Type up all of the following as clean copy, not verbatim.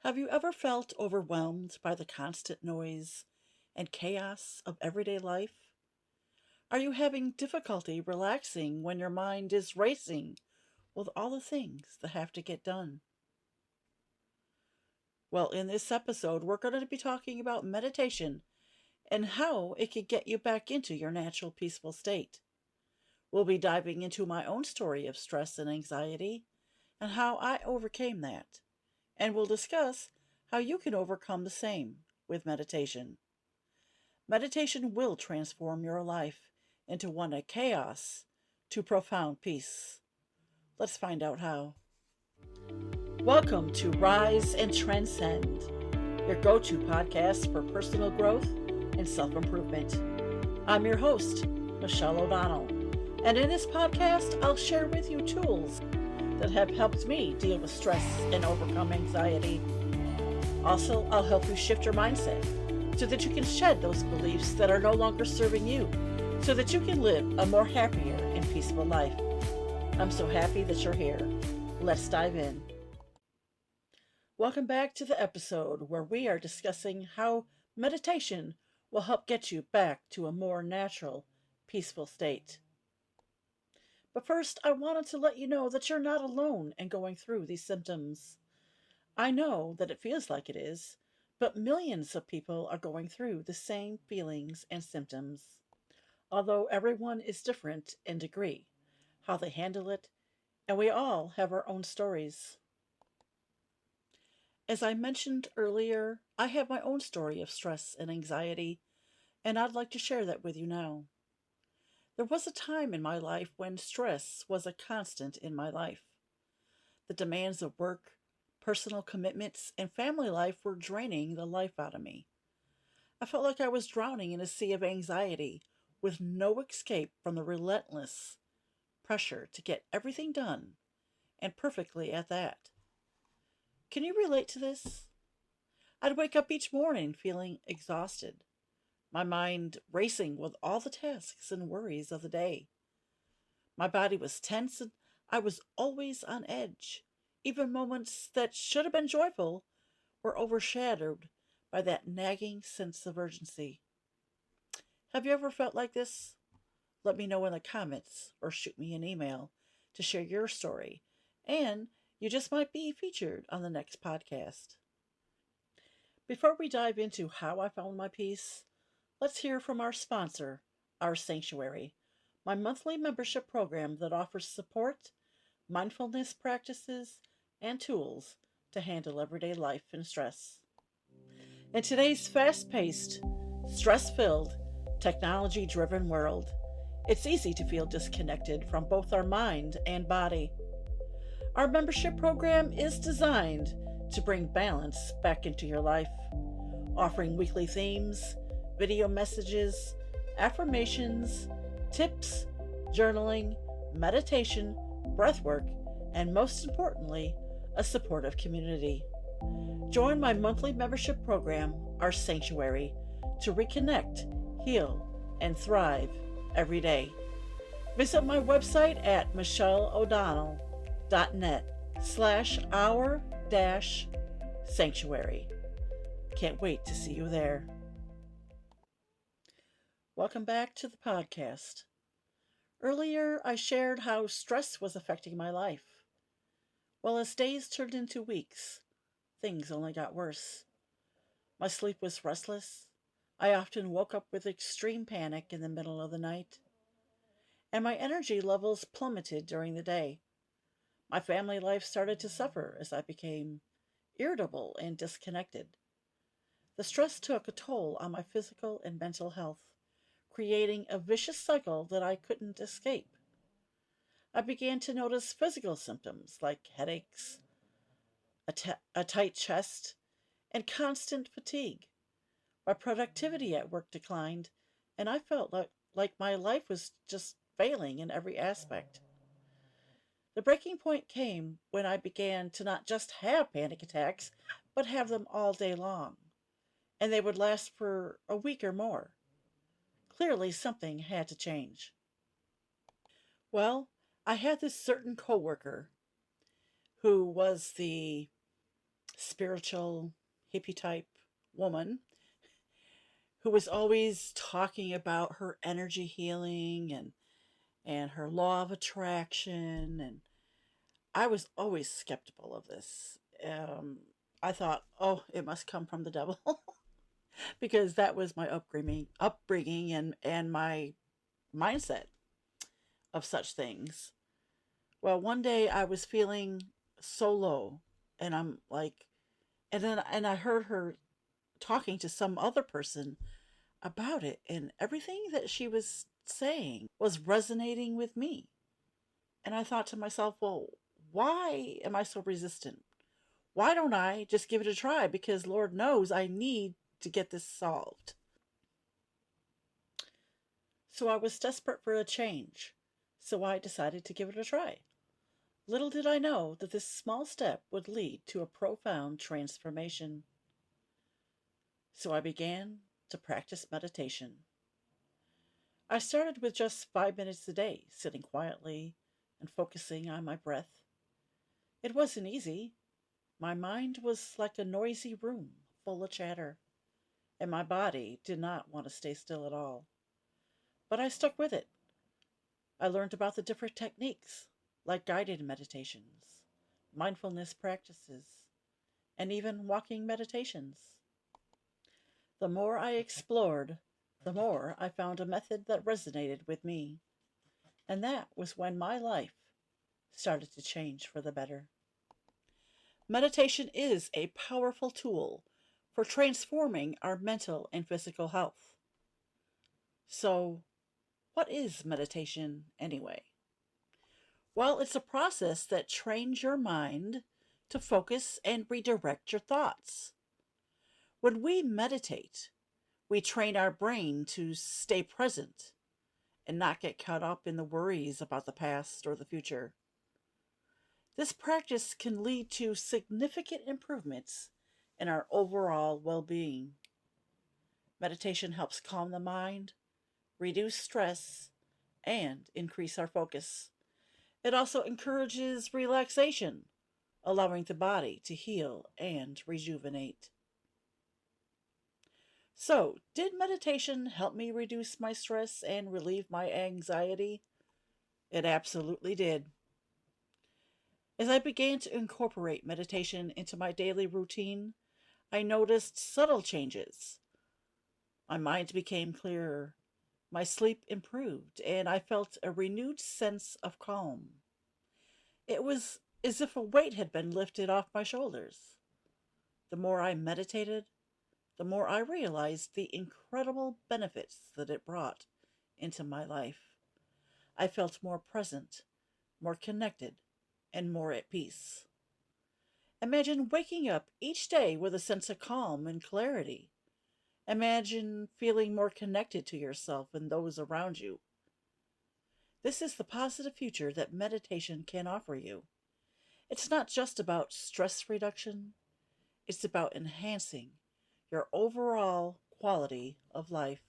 Have you ever felt overwhelmed by the constant noise and chaos of everyday life? Are you having difficulty relaxing when your mind is racing with all the things that have to get done? Well, in this episode, we're going to be talking about meditation and how it could get you back into your natural peaceful state. We'll be diving into my own story of stress and anxiety and how I overcame that. And we'll discuss how you can overcome the same with meditation. Meditation will transform your life into one of chaos to profound peace. Let's find out how. Welcome to Rise and Transcend, your go-to podcast for personal growth and self-improvement. I'm your host, Michelle O'Donnell, and in this podcast, I'll share with you tools that have helped me deal with stress and overcome anxiety. Also, I'll help you shift your mindset so that you can shed those beliefs that are no longer serving you, so that you can live a more happier and peaceful life. I'm so happy that you're here. Let's dive in. Welcome back to the episode where we are discussing how meditation will help get you back to a more natural, peaceful state. But first, I wanted to let you know that you're not alone in going through these symptoms. I know that it feels like it is, but millions of people are going through the same feelings and symptoms. Although everyone is different in degree, how they handle it, and we all have our own stories. As I mentioned earlier, I have my own story of stress and anxiety, and I'd like to share that with you now. There was a time in my life when stress was a constant in my life. The demands of work, personal commitments, and family life were draining the life out of me. I felt like I was drowning in a sea of anxiety with no escape from the relentless pressure to get everything done, and perfectly at that. Can you relate to this? I'd wake up each morning feeling exhausted, my mind racing with all the tasks and worries of the day. My body was tense and I was always on edge. Even moments that should have been joyful were overshadowed by that nagging sense of urgency. Have you ever felt like this? Let me know in the comments or shoot me an email to share your story, and you just might be featured on the next podcast. Before we dive into how I found my peace, let's hear from our sponsor, Our Sanctuary, my monthly membership program that offers support, mindfulness practices, and tools to handle everyday life and stress. In today's fast-paced, stress-filled, technology-driven world, it's easy to feel disconnected from both our mind and body. Our membership program is designed to bring balance back into your life, offering weekly themes, video messages, affirmations, tips, journaling, meditation, breathwork, and most importantly, a supportive community. Join my monthly membership program, Our Sanctuary, to reconnect, heal, and thrive every day. Visit my website at michelleodonnell.net/our-sanctuary. Can't wait to see you there. Welcome back to the podcast. Earlier, I shared how stress was affecting my life. Well, as days turned into weeks, things only got worse. My sleep was restless. I often woke up with extreme panic in the middle of the night, and my energy levels plummeted during the day. My family life started to suffer as I became irritable and disconnected. The stress took a toll on my physical and mental health, creating a vicious cycle that I couldn't escape. I began to notice physical symptoms like headaches, a tight chest, and constant fatigue. My productivity at work declined, and I felt like my life was just failing in every aspect. The breaking point came when I began to not just have panic attacks, but have them all day long, and they would last for a week or more. Clearly, something had to change. Well, I had this certain coworker who was the spiritual, hippie type woman who was always talking about her energy healing and her law of attraction. And I was always skeptical of this. I thought, oh, it must come from the devil because that was my upbringing and my mindset of such things. Well, one day I was feeling so low, and I'm like, and I heard her talking to some other person about it, and everything that she was saying was resonating with me. And I thought to myself, well, why am I so resistant? Why don't I just give it a try? Because Lord knows I need to get this solved. So I was desperate for a change. So I decided to give it a try. Little did I know that this small step would lead to a profound transformation. So I began to practice meditation. I started with just 5 minutes a day, sitting quietly and focusing on my breath. It wasn't easy. My mind was like a noisy room full of chatter, and my body did not want to stay still at all. But I stuck with it. I learned about the different techniques, like guided meditations, mindfulness practices, and even walking meditations. The more I explored, the more I found a method that resonated with me. And that was when my life started to change for the better. Meditation is a powerful tool for transforming our mental and physical health. So, what is meditation anyway? Well, it's a process that trains your mind to focus and redirect your thoughts. When we meditate, we train our brain to stay present and not get caught up in the worries about the past or the future. This practice can lead to significant improvements in our overall well being. Meditation helps calm the mind, reduce stress, and increase our focus. It also encourages relaxation, allowing the body to heal and rejuvenate. So, did meditation help me reduce my stress and relieve my anxiety? It absolutely did. As I began to incorporate meditation into my daily routine, I noticed subtle changes. My mind became clearer, my sleep improved, and I felt a renewed sense of calm. It was as if a weight had been lifted off my shoulders. The more I meditated, the more I realized the incredible benefits that it brought into my life. I felt more present, more connected, and more at peace. Imagine waking up each day with a sense of calm and clarity. Imagine feeling more connected to yourself and those around you. This is the positive future that meditation can offer you. It's not just about stress reduction, it's about enhancing your overall quality of life.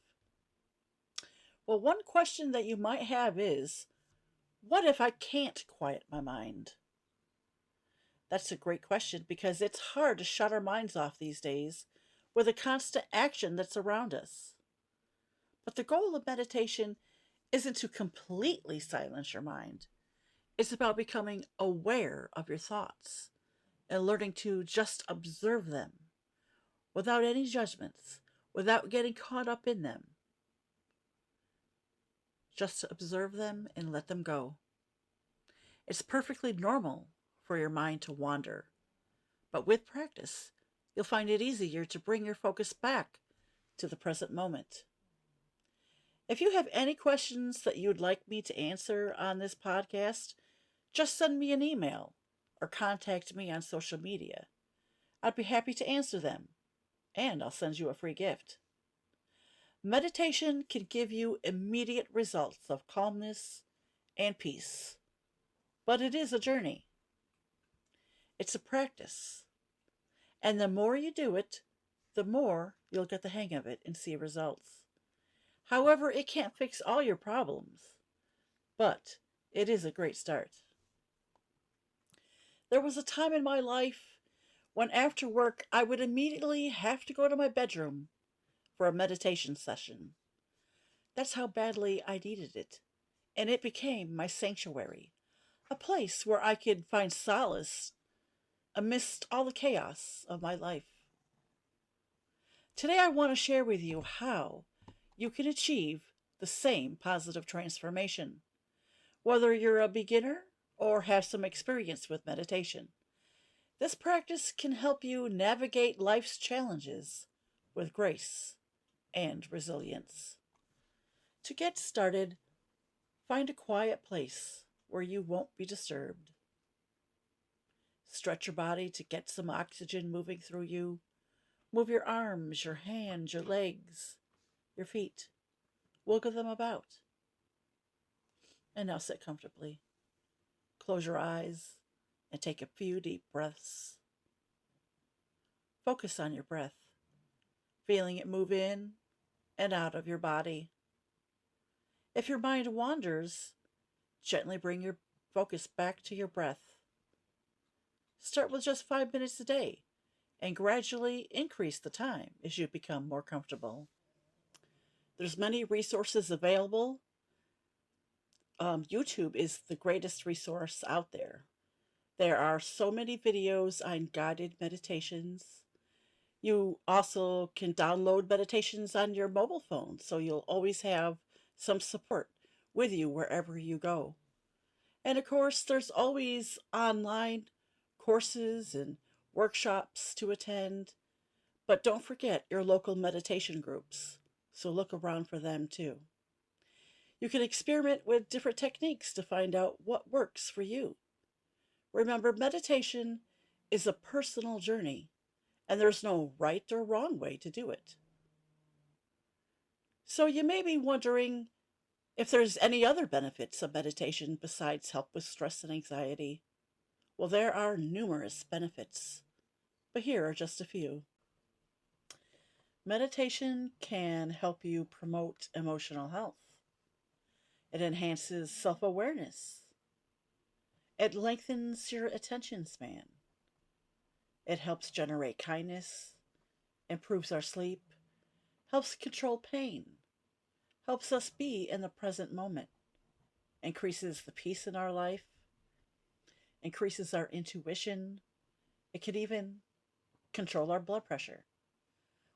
Well, one question that you might have is, what if I can't quiet my mind? That's a great question because it's hard to shut our minds off these days with the constant action that's around us. But the goal of meditation isn't to completely silence your mind. It's about becoming aware of your thoughts and learning to just observe them without any judgments, without getting caught up in them. Just to observe them and let them go. It's perfectly normal for your mind to wander, but with practice, you'll find it easier to bring your focus back to the present moment. If you have any questions that you would like me to answer on this podcast, just send me an email or contact me on social media. I'd be happy to answer them, and I'll send you a free gift. Meditation can give you immediate results of calmness and peace, but it is a journey. It's a practice, and the more you do it, the more you'll get the hang of it and see results. However, it can't fix all your problems, but it is a great start. There was a time in my life when after work I would immediately have to go to my bedroom for a meditation session. That's how badly I needed it, and it became my sanctuary, a place where I could find solace amidst all the chaos of my life. Today I want to share with you how you can achieve the same positive transformation, whether you're a beginner or have some experience with meditation. This practice can help you navigate life's challenges with grace and resilience. To get started, find a quiet place where you won't be disturbed. Stretch your body to get some oxygen moving through you. Move your arms, your hands, your legs, your feet. Wiggle them about. And now sit comfortably. Close your eyes and take a few deep breaths. Focus on your breath, feeling it move in and out of your body. If your mind wanders, gently bring your focus back to your breath. Start with just 5 minutes a day and gradually increase the time as you become more comfortable. There's many resources available. YouTube is the greatest resource out there. There are so many videos on guided meditations. You also can download meditations on your mobile phone, so you'll always have some support with you wherever you go. And of course, there's always online courses and workshops to attend. But don't forget your local meditation groups, so look around for them too. You can experiment with different techniques to find out what works for you. Remember, meditation is a personal journey, and there's no right or wrong way to do it. So you may be wondering if there's any other benefits of meditation besides help with stress and anxiety. Well, there are numerous benefits, but here are just a few. Meditation can help you promote emotional health. It enhances self-awareness. It lengthens your attention span. It helps generate kindness, improves our sleep, helps control pain, helps us be in the present moment, increases the peace in our life, increases our intuition. It can even control our blood pressure.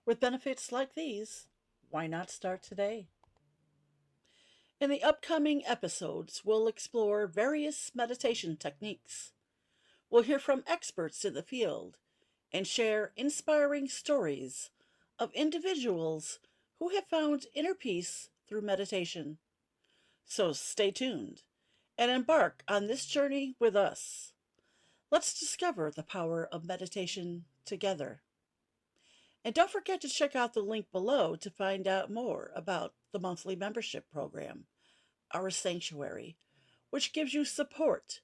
With benefits like these, why not start today? In the upcoming episodes, we'll explore various meditation techniques. We'll hear from experts in the field and share inspiring stories of individuals who have found inner peace through meditation. So stay tuned and embark on this journey with us. Let's discover the power of meditation together. And don't forget to check out the link below to find out more about the monthly membership program, Our Sanctuary, which gives you support,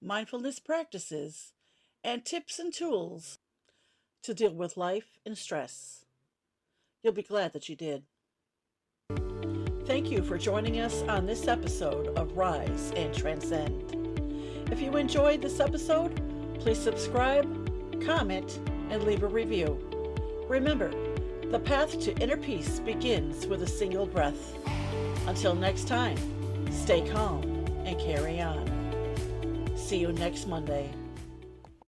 mindfulness practices, and tips and tools to deal with life and stress. You'll be glad that you did. Thank you for joining us on this episode of Rise and Transcend. If you enjoyed this episode, please subscribe, comment, and leave a review. Remember, the path to inner peace begins with a single breath. Until next time, stay calm and carry on. See you next Monday.